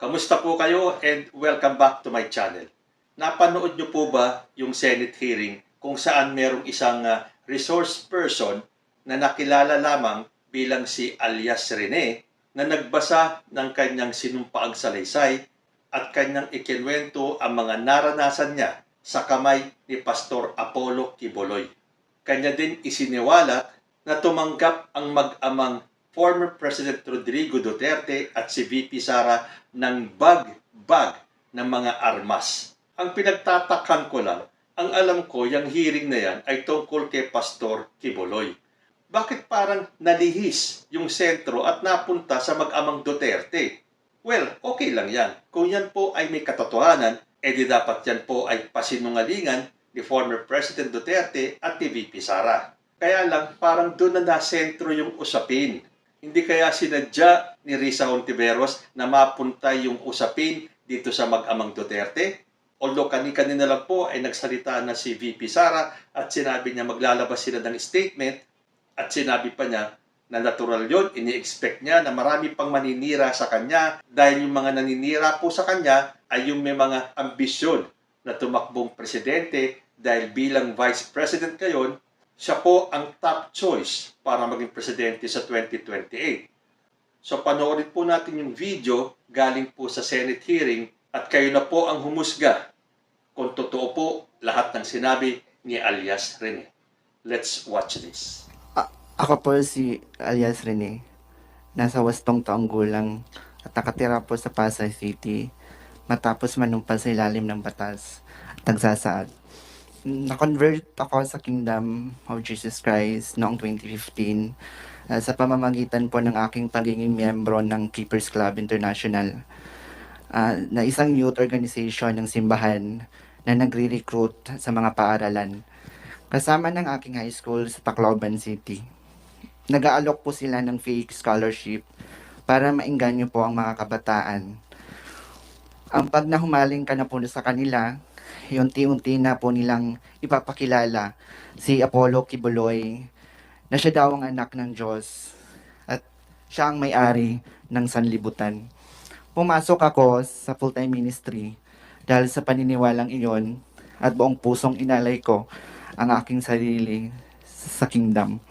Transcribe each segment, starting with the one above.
Kamusta po kayo and welcome back to my channel. Napanood niyo po ba yung Senate hearing kung saan merong isang resource person na nakilala lamang bilang si alias Rene na nagbasa ng kanyang sinumpaang salaysay at kanyang ikinwento ang mga naranasan niya sa kamay ni Pastor Apollo Quiboloy. Kanya din isiniwalat na tumanggap ang mag-amang former President Rodrigo Duterte at si VP Sara ng bag ng mga armas. Ang pinagtatakan ko lang, ang alam ko, yung hearing na yan ay tungkol kay Pastor Quiboloy. Bakit parang nalihis yung sentro at napunta sa mag-amang Duterte? Well, okay lang yan. Kung yan po ay may katotohanan, edi dapat yan po ay pasinungalingan ni former President Duterte at ni VP Sara. Kaya lang, parang doon na nasentro yung usapin. Hindi kaya sinadya ni Risa Hontiveros na mapunta yung usapin dito sa mag-amang Duterte? Although kanina lang po ay nagsalita na si VP Sara at sinabi niya maglalabas sila ng statement at sinabi pa niya na natural yun, ini-expect niya na marami pang maninira sa kanya dahil yung mga naninira po sa kanya ay yung may mga ambisyon na tumakbong presidente dahil bilang vice president ngayon, siya po ang top choice para maging presidente sa 2028. So panoorin po natin yung video galing po sa Senate hearing at kayo na po ang humusga kung totoo po lahat ng sinabi ni alias Rene. Let's watch this. Ako po si alias Rene. Nasa 8 taong gulang at nakatira po sa Pasay City matapos manumpas sa ilalim ng batas at nagsasaad. Na-convert ako sa Kingdom of Jesus Christ noong 2015 sa pamamagitan po ng aking pagiging miyembro ng Keepers Club International, na isang youth organization ng simbahan na nagre-recruit sa mga paaralan. Kasama ng aking high school sa Tacloban City. Nag-aalok po sila ng fake scholarship para maengganyo po ang mga kabataan. Ang pag nahumaling ka na po sa kanila, unti-unti na po nilang ipapakilala si Apollo Quiboloy na siya daw ang anak ng Diyos at siya ang may-ari ng sanlibutan. Pumasok ako sa full-time ministry dahil sa paniniwalang iyon at buong pusong inalay ko ang aking sarili sa kingdom.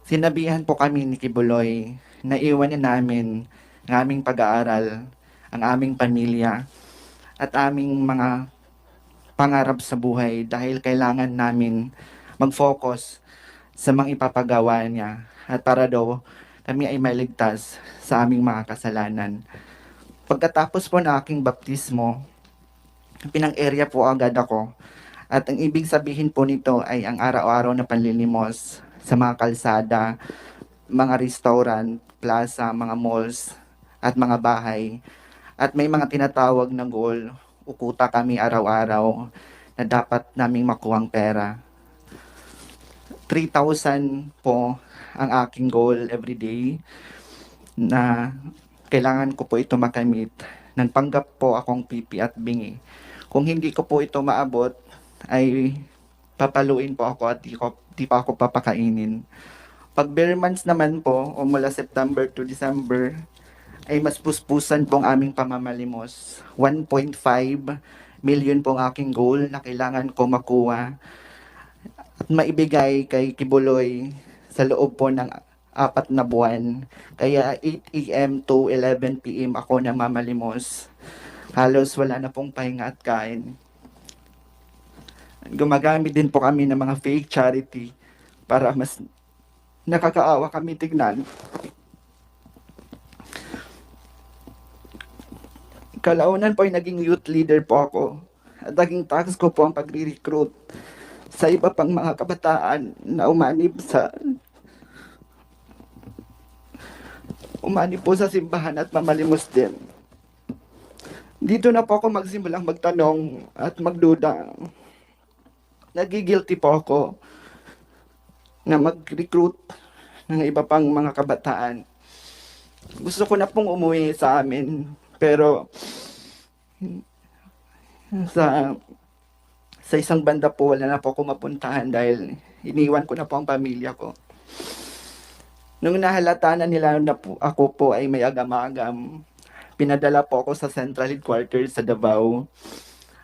Sinabihan po kami ni Quiboloy na iwan na namin ang aming pag-aaral, ang aming pamilya at aming mga pangarap sa buhay dahil kailangan namin mag-focus sa mga ipapagawa niya at para daw kami ay maligtas sa aming mga kasalanan. Pagkatapos po ng aking baptismo, pinang-area po agad ako at ang ibig sabihin po nito ay ang araw-araw na panlilimos sa mga kalsada, mga restaurant, plaza, mga malls at mga bahay at may mga tinatawag na goal. Ukuta kami araw-araw na dapat naming makuhang pera. 3,000 po ang aking goal everyday na kailangan ko po ito makamit. Nagpanggap po akong pipi at bingi. Kung hindi ko po ito maabot, ay papaluin po ako at di pa ako papakainin. Pag bare months naman po, o mula September to December, ay mas puspusan pong aming pamamalimos. 1.5 million pong aking goal na kailangan ko makuha at maibigay kay Quiboloy sa loob po ng 4 na buwan. Kaya 8 a.m. to 11 p.m. ako namamalimos. Halos wala na pong pahinga at kain. Gumagamit din po kami ng mga fake charity para mas nakakaawa kami tignan. Kalaunan po ay naging youth leader po ako at naging task ko po ang pagre-recruit sa iba pang mga kabataan na umanib po sa simbahan at mamalimos din. Dito na po ako magsimulang magtanong at magduda. Nagigilty po ako na mag-recruit ng iba pang mga kabataan. Gusto ko na pong umuwi sa amin, pero sa isang banda po wala na po ako mapuntahan dahil iniwan ko na po ang pamilya ko. Nung nahalata na nila na po, ako po ay may agam-agam, Pinadala po ako sa Central Headquarters sa Davao.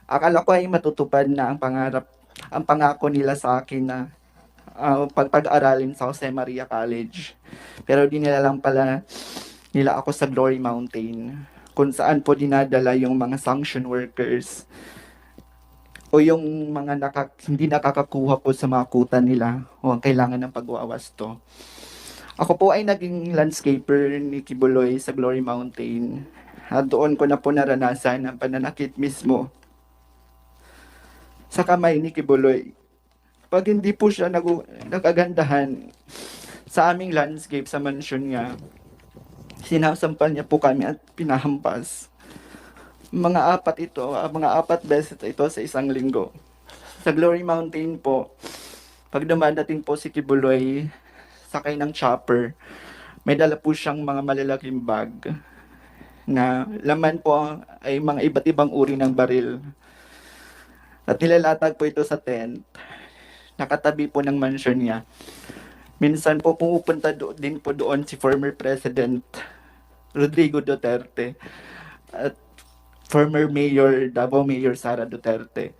Akala ko ay matutupad na ang pangako nila sa akin na pag-aralin sa Jose Maria College. Pero di nila lang pala nila ako sa Glory Mountain, kung saan po dinadala yung mga sanction workers o yung mga hindi nakakakuha po sa mga kuta nila o ang kailangan ng pagwawasto. Ako po ay naging landscaper ni Kibuloy sa Glory Mountain. At doon ko na po naranasan ang pananakit mismo sa kamay ni Kibuloy. Pag hindi po siya nagagandahan sa aming landscape sa mansyon niya, sinasampal niya po kami at pinahampas. Mga apat beses ito sa isang linggo. Sa Glory Mountain po, pag dumadating po si Kibuloy, sakay ng chopper, may dala po siyang mga malalaking bag na laman po ay mga iba't ibang uri ng baril. At nilalatag po ito sa tent, nakatabi po ng mansion niya. Minsan po pumupunta din po doon si former President Rodrigo Duterte at former Mayor, Davao Mayor Sara Duterte.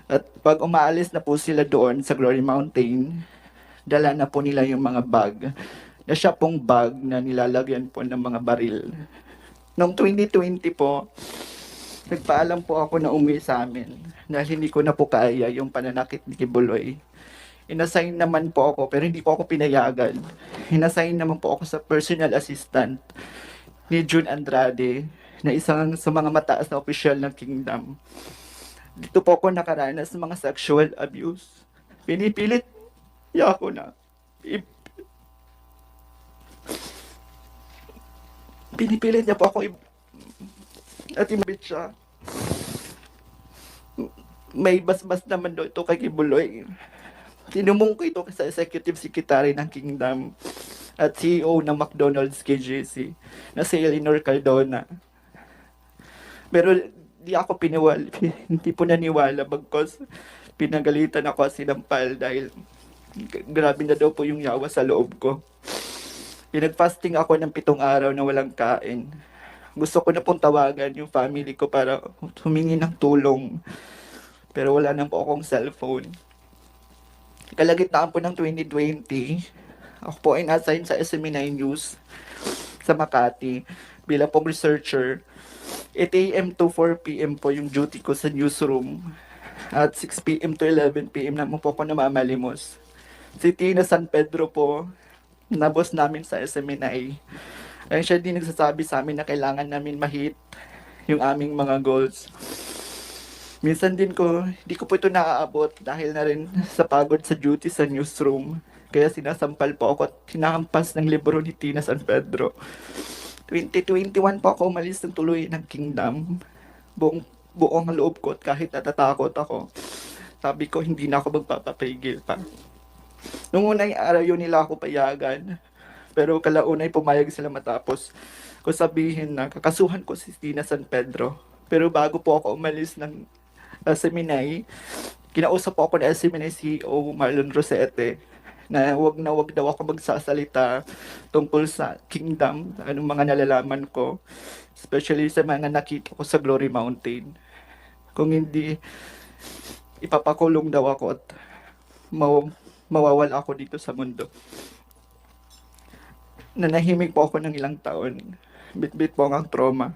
At pag umaalis na po sila doon sa Glory Mountain, dala na po nila yung mga bag. Na siya pong bag na nilalagyan po ng mga baril. Noong 2020 po, nagpaalam po ako na umuwi sa amin dahil hindi ko na po kaya yung pananakit ni Kibuloy. Inassign naman po ako pero hindi po ako pinayagan. Inassign naman po ako sa personal assistant ni June Andrade na isang sa mga mataas na opisyal ng Kingdom. Dito po ako nakaranas ng mga sexual abuse. Pinipilit niya ako na pinipilit niya po ako at imabit siya. May basbas naman daw ito kay Kibuloy. Tinumong ko ito sa Executive Secretary ng Kingdom at CEO ng McDonald's KJC na si Eleanor Cardona. Pero hindi po naniwala bagkos pinagalitan ako at sinampal dahil grabe na daw po yung yawa sa loob ko. Pinag-fasting ako ng 7 araw na walang kain. Gusto ko na pong tawagan yung family ko para humingi ng tulong. Pero wala na po akong cellphone. Kalagitnaan po ng 2020, ako po ay na-assign sa SME9 News sa Makati bilang pong researcher. 8 a.m. to 4 p.m. po yung duty ko sa newsroom. At 6 p.m. to 11 p.m. naman po ako namamalimos. Si Tina San Pedro po, na boss namin sa SMNI. Ay siya din nagsasabi sa amin na kailangan namin ma-hit yung aming mga goals. Minsan din hindi ko po ito naaabot dahil na rin sa pagod sa duty sa newsroom. Kaya sinasampal po ako at hinahampas ng libro ni Tina San Pedro. 2021 po ako umalis ng tuloy ng Kingdom. Buong loob ko at kahit natatakot ako. Sabi ko hindi na ako magpapapigil pa. Nung unang araw yun nila ako payagan. Pero kalaunay pumayag sila matapos ko sabihin na kakasuhan ko si Tina San Pedro. Pero bago po ako umalis ng Seminay, kinausap po ako ng Seminay CEO Marlon Rosete na wag daw ako magsasalita tungkol sa Kingdom, anong mga nalalaman ko, especially sa mga nakita ko sa Glory Mountain. Kung hindi, ipapakulong daw ako at mawawala ako dito sa mundo. Nanahimik po ako ng ilang taon. Bit-bit po ang trauma,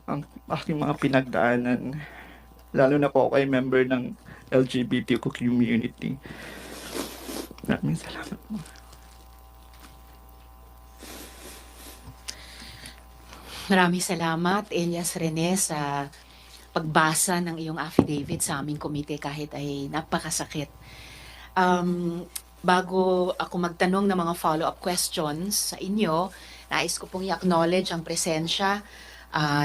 ang aking mga pinagdaanan. Lalo na po ako ay member ng LGBTQ community. Maraming salamat po. Maraming salamat, Elias Rene, sa pagbasa ng iyong affidavit sa aming komite kahit ay napakasakit. Bago ako magtanong ng mga follow-up questions sa inyo, nais ko pong i-acknowledge ang presensya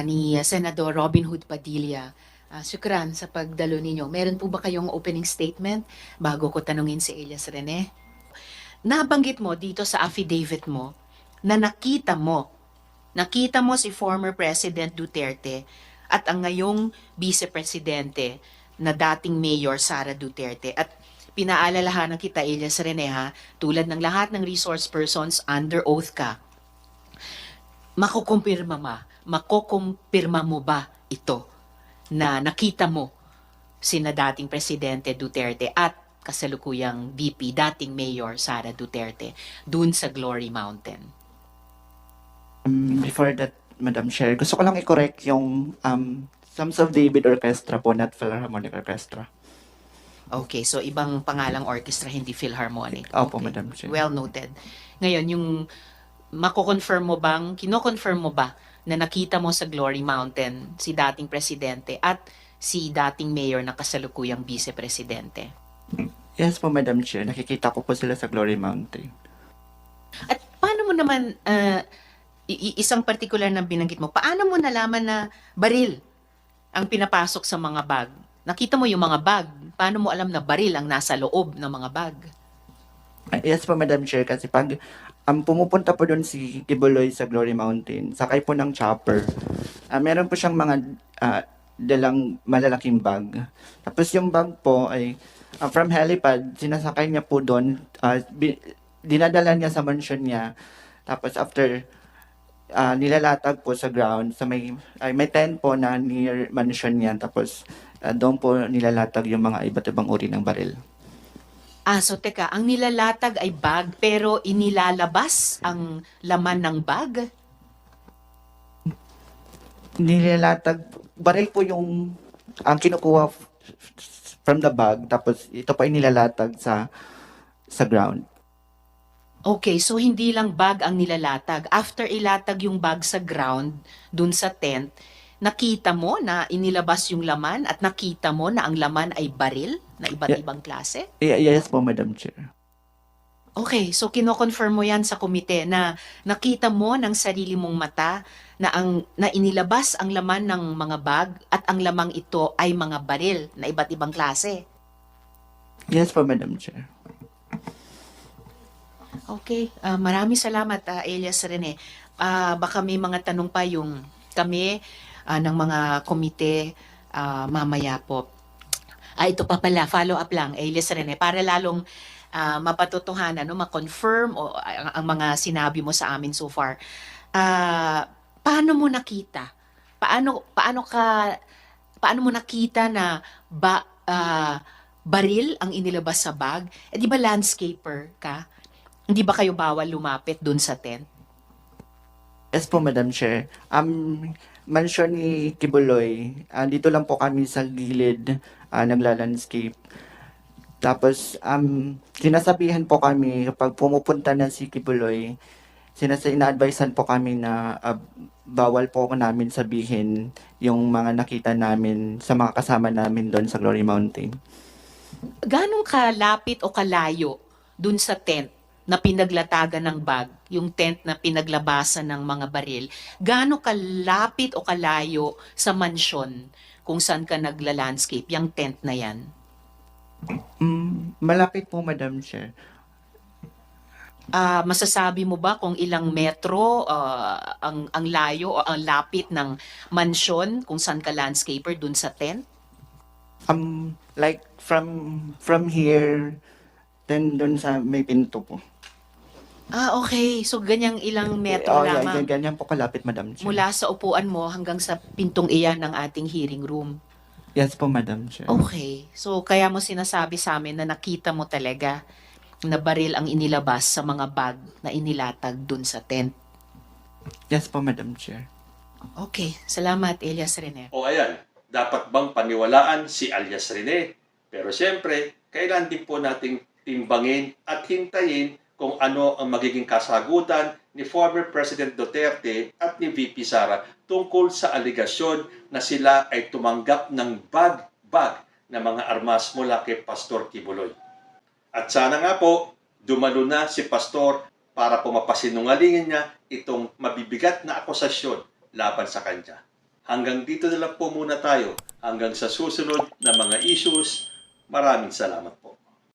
ni Senador Robin Hood Padilla. Syukran sa pagdalo ninyo. Meron po ba kayong opening statement bago ko tanungin si Elias Rene? Nabanggit mo dito sa affidavit mo na nakita mo si former President Duterte at ang ngayong Vice Presidente na dating Mayor Sara Duterte. At pinaalalahanan kita, Elias Rene, tulad ng lahat ng resource persons, under oath ka. Makukumpirma makukumpirma mo ba ito na nakita mo sina dating Presidente Duterte at kasalukuyang VP, dating Mayor Sara Duterte, dun sa Glory Mountain? Before that, Madam Chair, gusto ko lang i-correct yung Sons of David Orchestra po, not Philharmonic Orchestra. Okay, so ibang pangalang orchestra, hindi Philharmonic. Opo, Okay. Madam Chair. Well noted. Ngayon, yung kino-confirm mo ba na nakita mo sa Glory Mountain si dating Presidente at si dating Mayor na kasalukuyang Vice Presidente? Yes po, Madam Chair. Nakikita ko po sila sa Glory Mountain. At paano mo naman, isang particular na binanggit mo, paano mo nalaman na baril ang pinapasok sa mga bag? Nakita mo yung mga bag, paano mo alam na baril ang nasa loob ng mga bag? Yes po, Madam Chair. Kasi pag pumupunta po doon si Kibuloy sa Glory Mountain, sakay po ng chopper, meron po siyang mga dalang malalaking bag. Tapos yung bag po ay from helipad, sinasakay niya po doon, dinadala niya sa mansion niya. Tapos after nilalatag po sa ground, sa may tent po na near mansion niya. Tapos doon po nilalatag yung mga iba't ibang uri ng baril. So teka, ang nilalatag ay bag pero inilalabas ang laman ng bag? Nilalatag, baril po yung ang kinukuha from the bag, tapos ito pa inilalatag sa ground. Okay, so hindi lang bag ang nilalatag. After ilatag yung bag sa ground, dun sa tent, nakita mo na inilabas yung laman at nakita mo na ang laman ay baril na iba't Yeah. ibang klase? Yes po, Madam Chair. Okay, so kino-confirm mo yan sa komite na nakita mo ng sarili mong mata na inilabas ang laman ng mga bag at ang lamang ito ay mga baril na iba't ibang klase. Yes po, Madam Chair. Okay, maraming salamat Elias Rene. Baka may mga tanong pa yung kami ng mga komite mamaya po. Ito pa pala, follow up lang, Elias Rene, para lalong mapatutuhanan, no, ma-confirm o ang mga sinabi mo sa amin so far. Paano mo nakita? Paano mo nakita na baril ang inilabas sa bag? Di ba landscaper ka? Hindi ba kayo bawal lumapit dun sa tent? Yes po, Madam Chair. Mansion ni Kibuloy, dito lang po kami sa gilid, nagla-landscape. Tapos, sinasabihan po kami, kapag pumupunta na si Kibuloy, ina-advisean po kami na bawal po namin sabihin yung mga nakita namin sa mga kasama namin doon sa Glory Mountain. Ganong kalapit o kalayo dun sa tent na pinaglatagan ng bag, yung tent na pinaglabasan ng mga baril, gaano kalapit o kalayo sa mansyon kung saan ka nagla-landscape, yung tent na yan? Malapit po, Madam Chair. Masasabi mo ba kung ilang metro ang layo o ang lapit ng mansyon kung saan ka landscaper dun sa tent? Like from here, then doon sa may pinto po. Okay. So, ganyang ilang metro Yeah, lamang ganyan po kalapit, Madam Chair. mula sa upuan mo hanggang sa pintong iyan ng ating hearing room. Yes po, Madam Chair. Okay. So, kaya mo sinasabi sa amin na nakita mo talaga na baril ang inilabas sa mga bag na inilatag dun sa tent. Yes po, Madam Chair. Okay. Salamat, Elias Rene. O ayan, dapat bang paniwalaan si alias Rene? Pero siyempre, kailan din po nating timbangin at hintayin kung ano ang magiging kasagutan ni former President Duterte at ni VP Sara tungkol sa aligasyon na sila ay tumanggap ng bag na mga armas mula kay Pastor Kibuloy. At sana nga po, dumalo na si Pastor para pumapasinungalingin niya itong mabibigat na akusasyon laban sa kanya. Hanggang dito na lang po muna tayo. Hanggang sa susunod na mga issues. Maraming salamat po.